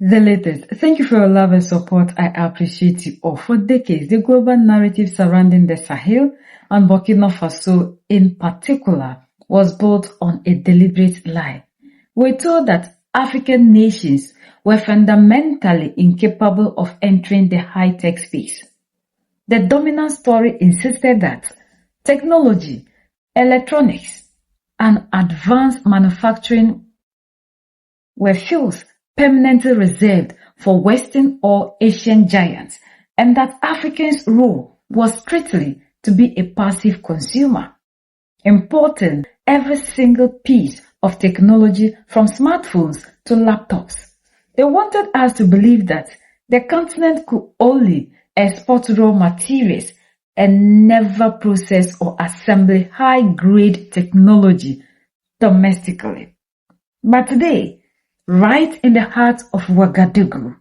The latest. Thank you for your love and support. I appreciate you all. For decades, the global narrative surrounding the Sahel and Burkina Faso in particular was built on a deliberate lie. We're told that African nations were fundamentally incapable of entering the high-tech space. The dominant story insisted that technology, electronics, and advanced manufacturing were fields permanently reserved for Western or Asian giants, and that Africans' role was strictly to be a passive consumer, importing every single piece of technology from smartphones to laptops. They wanted us to believe that the continent could only export raw materials and never process or assemble high-grade technology domestically. But today, right in the heart of Ouagadougou,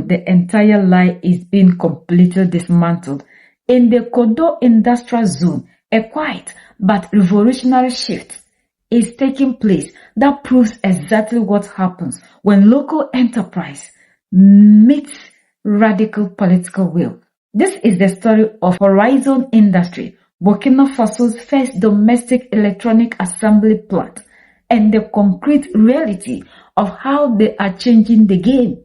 the entire lie is being completely dismantled. In the Kodo Industrial Zone, a quiet but revolutionary shift is taking place that proves exactly what happens when local enterprise meets radical political will. This is the story of Horizon Industry, Burkina Faso's first domestic electronic assembly plant, and the concrete reality of how they are changing the game.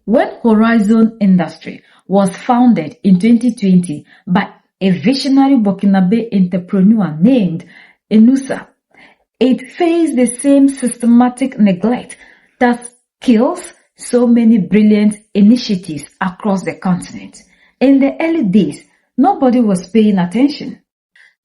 When Horizon Industry was founded in 2020 by a visionary Burkinabe entrepreneur named Enusa, it faced the same systematic neglect that kills so many brilliant initiatives across the continent. In the early days, nobody was paying attention.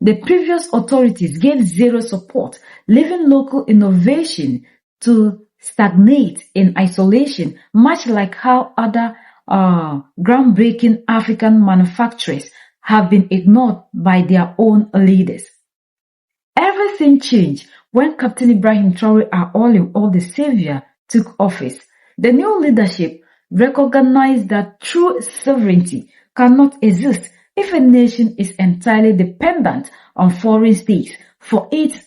The previous authorities gave zero support, leaving local innovation to stagnate in isolation, much like how other groundbreaking African manufacturers have been ignored by their own leaders. Everything changed when Captain Ibrahim Traore, all the savior, took office. The new leadership recognized that true sovereignty cannot exist if a nation is entirely dependent on foreign states for its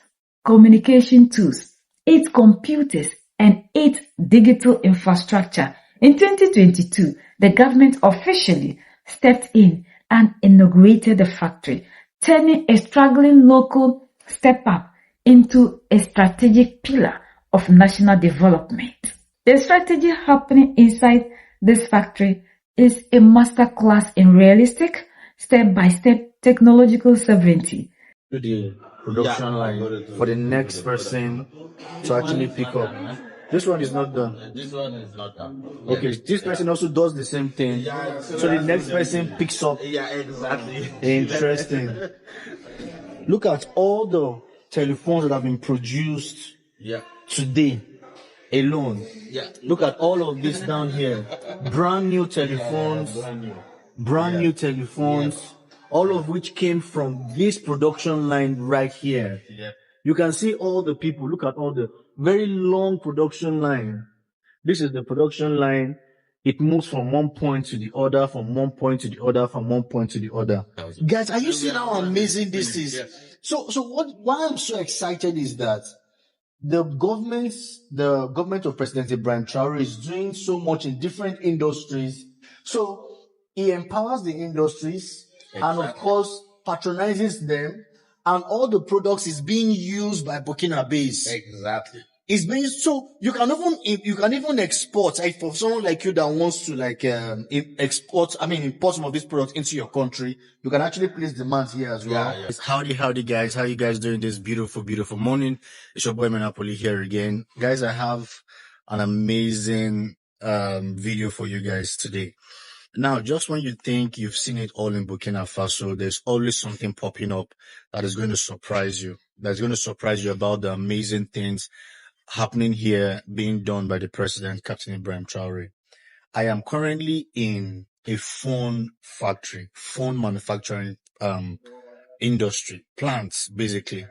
communication tools, its computers, and its digital infrastructure. In 2022, the government officially stepped in and inaugurated the factory, turning a struggling local step-up into a strategic pillar of national development. The strategy happening inside this factory is a masterclass in realistic, step-by-step technological sovereignty. To the production line for the next person to actually pick up. This one is not done. This one is not done. Okay, this person also does the same thing. So the next person picks up. Yeah, exactly. Interesting. Look at all the telephones that have been produced today alone. Yeah. Look at all of this down here. Brand new telephones. Brand new telephones. All of which came from this production line right here. Yeah. You can see all the people. Look at all the very long production line. This is the production line. It moves from one point to the other, from one point to the other, from one point to the other. Guys, are you seeing how amazing this is? Yes. So why I'm so excited is that the government of President Ibrahim Traore is doing so much in different industries. So he empowers the industries and of course patronizes them, and all the products is being used by Burkinabes. Exactly. It's being so you can even export, like for someone like you that wants to import some of these products into your country. You can actually place demands here as well. Yeah. Howdy guys, how you guys doing this beautiful morning? It's your boy Monopoly here again. Guys, I have an amazing video for you guys today. Now, just when you think you've seen it all in Burkina Faso, there's always something popping up that is going to surprise you. That's going to surprise you about the amazing things happening here, being done by the president, Captain Ibrahim Traore. I am currently in a phone factory, phone manufacturing industry, plants basically,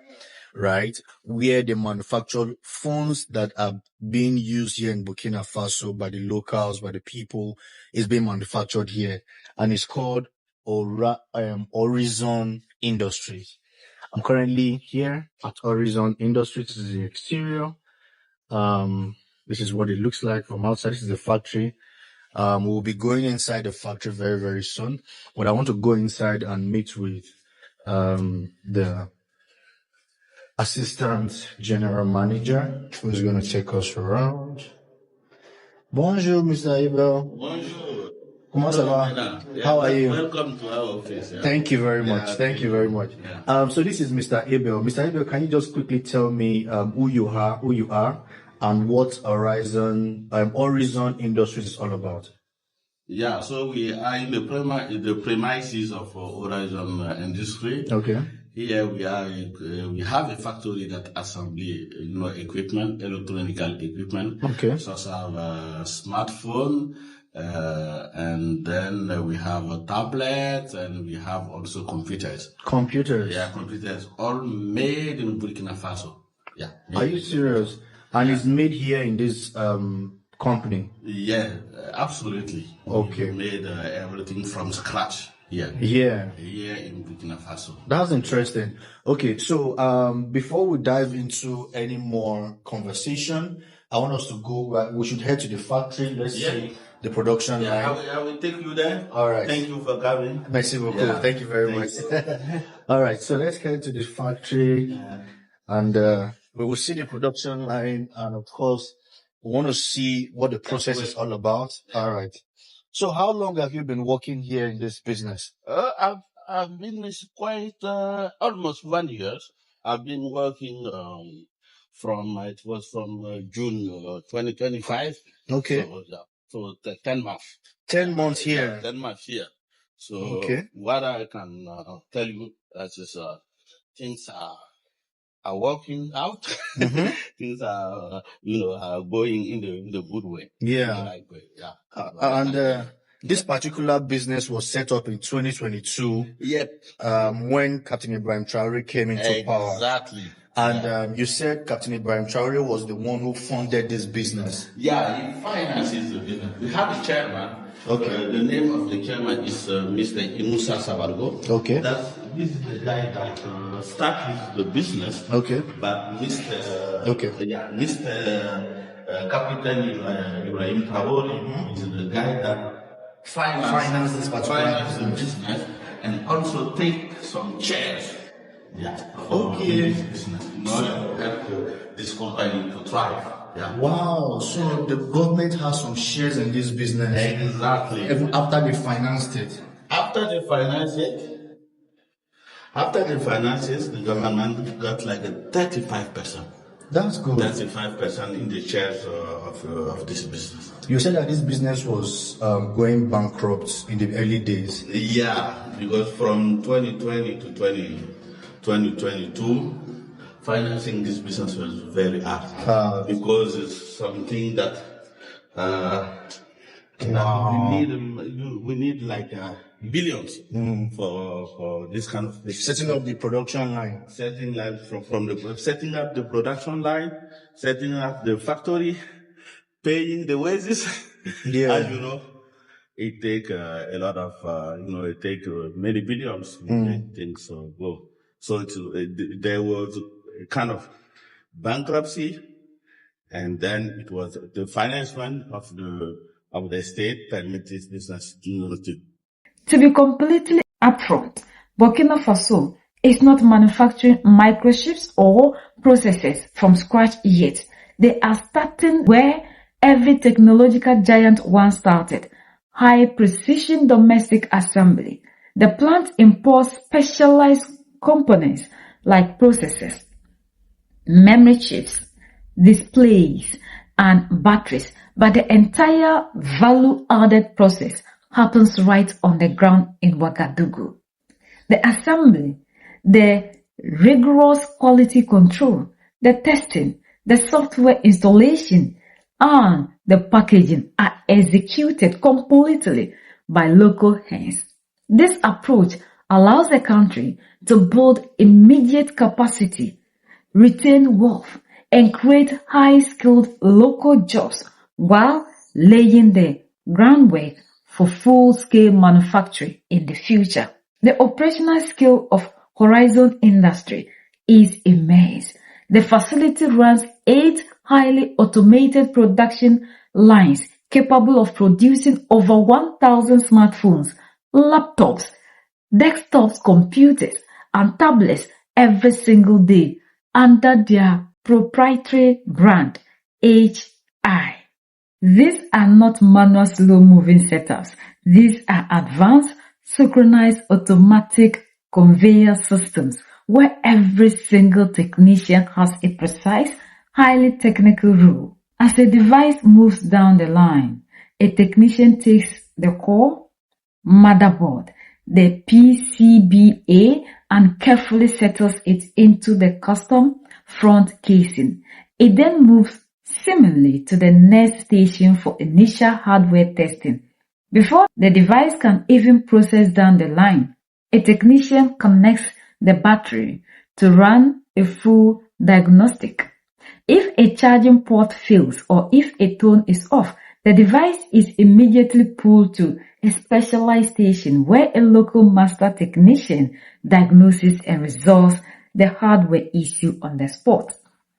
right? Where they manufacture phones that are being used here in Burkina Faso by the locals, by the people. Is being manufactured here, and it's called Horizon Industries. I'm currently here at Horizon Industries. This is the exterior. This is what it looks like from outside. This is the factory. We'll be going inside the factory very, very soon. But I want to go inside and meet with the assistant general manager who's going to take us around. Bonjour, Mr. Abel. Bonjour. Comment ça va? How are you? Welcome to our office. Yeah. Thank you very much. Thank you very much. Yeah. So this is Mr. Abel. Mr. Abel, can you just quickly tell me who you are, and what Horizon Industries is all about? Yeah, so we are in the premises of Horizon Industry. Okay. Here we are. We have a factory that assembly, equipment, electronic equipment. Okay. Such as a smartphone, and then we have a tablet, and we have also computers. Computers. Yeah, computers, all made in Burkina Faso. Yeah. Are you serious? And it's made here in this company? Yeah, absolutely. Okay. We made everything from scratch here. Yeah. Here in Burkina Faso. That's interesting. Okay, so before we dive into any more conversation, I want us to go. We should head to the factory. Let's see the production line. I will take you there. All right. Thank you for coming. Merci beaucoup. Yeah. Thank you very much. All right, so let's head to the factory, and we will see the production line, and of course, we want to see what the process is all about. All right. So, how long have you been working here in this business? I've been with quite almost 1 year. I've been working it was from June 2025. Okay. So 10 months. 10 months here. 10 months here. So Okay. what I can tell you is things are working out. Mhm. Things are going in the good way. Yeah. In the right way. Yeah. And this particular business was set up in 2022 Yep. when Captain Ibrahim Traore came into power. Exactly. And you said Captain Ibrahim Traore was the one who funded this business. Yeah, he finances the business. We have a chairman. Okay. The name of the chairman is Mr. Inusa Sabargo. Okay. This is the guy that started the business. Okay. But Mr. Okay. Mr. Captain Ibrahim Traore is the guy that Finance this particular the business and also take some shares. Yeah. Okay. This business. In order to help this company to thrive. Yeah. Wow. So the government has some shares in this business. Exactly. Even after they financed it. After the finances, the government got like a 35%. That's good. 35% in the shares of this business. You said that this business was going bankrupt in the early days. Yeah, because from 2020 to 2022, financing this business was very hard because it's something that we need like billions for this kind of thing. Setting up the production line. Setting up setting up the production line, setting up the factory, paying the wages. Yeah. As you know, it take a lot of it take many billions to make things go. So there was a kind of bankruptcy, and then it was the financement of the state permitted this business To be completely upfront, Burkina Faso is not manufacturing microchips or processors from scratch yet. They are starting where every technological giant once started: high precision domestic assembly. The plant imports specialized components like processors, memory chips, displays, and batteries, but the entire value-added process happens right on the ground in Ouagadougou. The assembly, the rigorous quality control, the testing, the software installation, and the packaging are executed completely by local hands. This approach allows the country to build immediate capacity, retain wealth, and create high-skilled local jobs while laying the groundwork for full-scale manufacturing in the future. The operational scale of Horizon Industry is immense. The facility runs 8 highly automated production lines capable of producing over 1,000 smartphones, laptops, desktops, computers, and tablets every single day under their proprietary brand, HI. These are not manual slow-moving setups. These are advanced, synchronized automatic conveyor systems where every single technician has a precise, highly technical role. As a device moves down the line, a technician takes the core, motherboard, the PCBA, and carefully settles it into the custom front casing. It then moves seemingly to the next station for initial hardware testing. Before the device can even process down the line, a technician connects the battery to run a full diagnostic. If a charging port fails or if a tone is off, the device is immediately pulled to a specialized station where a local master technician diagnoses and resolves the hardware issue on the spot.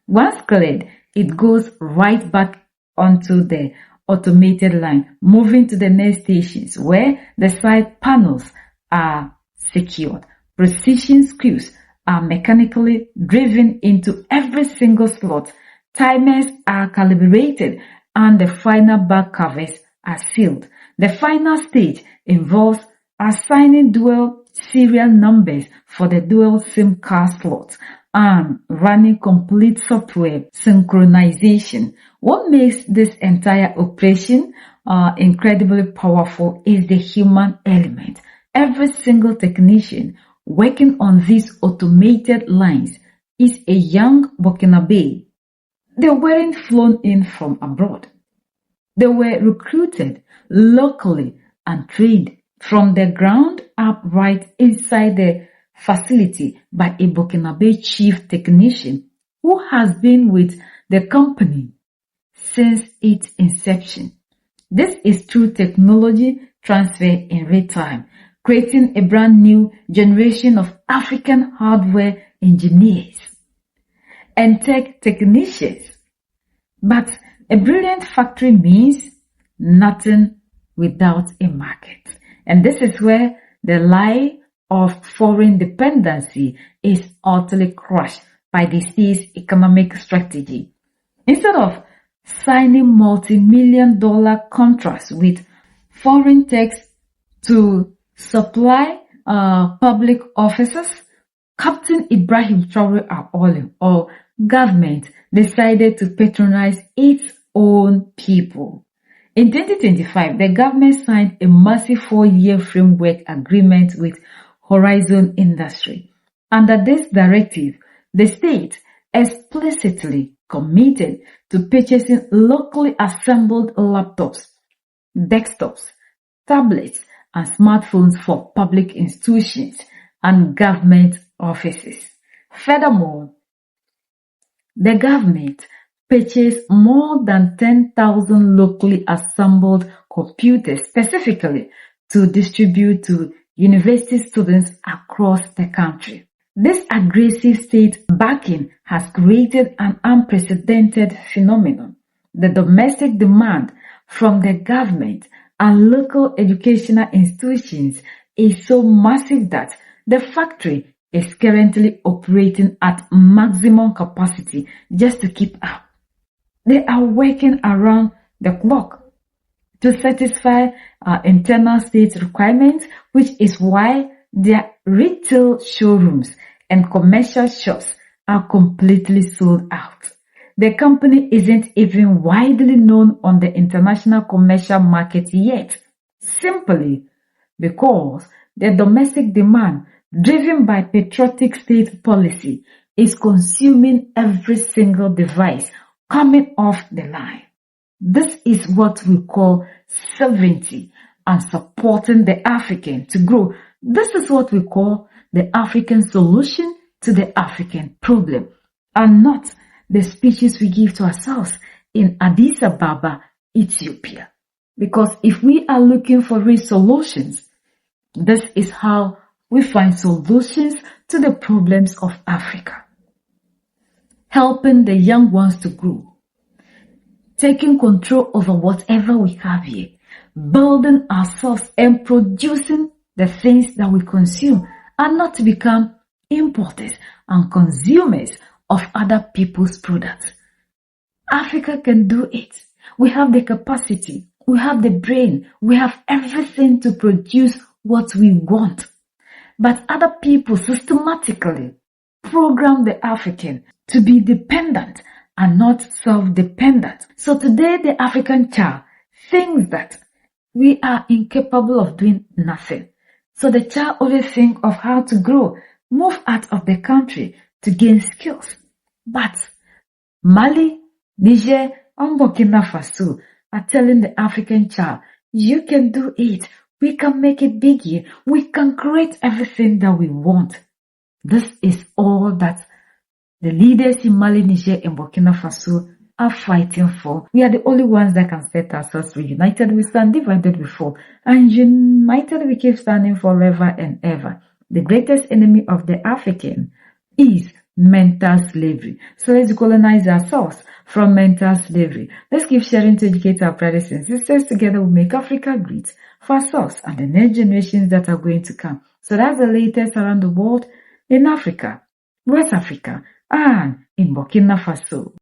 Once cleared, it goes right back onto the automated line, moving to the next stations where the side panels are secured. Precision screws are mechanically driven into every single slot. Timers are calibrated and the final back covers are sealed. The final stage involves assigning dual serial numbers for the dual SIM card slots and running complete software synchronization. What makes this entire operation incredibly powerful is the human element. Every single technician working on these automated lines is a young Burkinabe. They weren't flown in from abroad. They were recruited locally and trained from the ground up right inside the facility by a Burkinabe chief technician who has been with the company since its inception. This is true technology transfer in real time, creating a brand new generation of African hardware engineers and tech technicians. But a brilliant factory means nothing without a market. And this is where the lie of foreign dependency is utterly crushed by the state's economic strategy. Instead of signing multi-million-dollar contracts with foreign techs to supply public offices, Captain Ibrahim Traore Aolim, or government, decided to patronize its own people. In 2025, the government signed a massive 4-year framework agreement with Horizon Industry. Under this directive, the state explicitly committed to purchasing locally assembled laptops, desktops, tablets, and smartphones for public institutions and government offices. Furthermore, the government purchased more than 10,000 locally assembled computers specifically to distribute to university students across the country. This aggressive state backing has created an unprecedented phenomenon. The domestic demand from the government and local educational institutions is so massive that the factory is currently operating at maximum capacity just to keep up. They are working around the clock to satisfy internal state requirements, which is why their retail showrooms and commercial shops are completely sold out. The company isn't even widely known on the international commercial market yet, simply because the domestic demand driven by patriotic state policy is consuming every single device coming off the line. This is what we call sovereignty and supporting the African to grow. This is what we call the African solution to the African problem, and not the speeches we give to ourselves in Addis Ababa, Ethiopia. Because if we are looking for real solutions, this is how we find solutions to the problems of Africa. Helping the young ones to grow, taking control over whatever we have here, building ourselves and producing the things that we consume, and not to become importers and consumers of other people's products. Africa can do it. We have the capacity, we have the brain, we have everything to produce what we want. But other people systematically program the African to be dependent and not self-dependent. So today the African child thinks that we are incapable of doing nothing. So the child always thinks of how to grow, move out of the country to gain skills. But Mali, Niger, and Burkina Faso are telling the African child, you can do it. We can make it big here. We can create everything that we want. This is all that the leaders in Mali, Niger, and Burkina Faso are fighting for. We are the only ones that can set ourselves reunited. We stand divided before, and united we keep standing forever and ever. The greatest enemy of the African is mental slavery. So let's colonize ourselves from mental slavery. Let's keep sharing to educate our brothers and sisters. Together we make Africa great for ourselves and the next generations that are going to come. So that's the latest around the world in Africa, West Africa, and in Burkina Faso.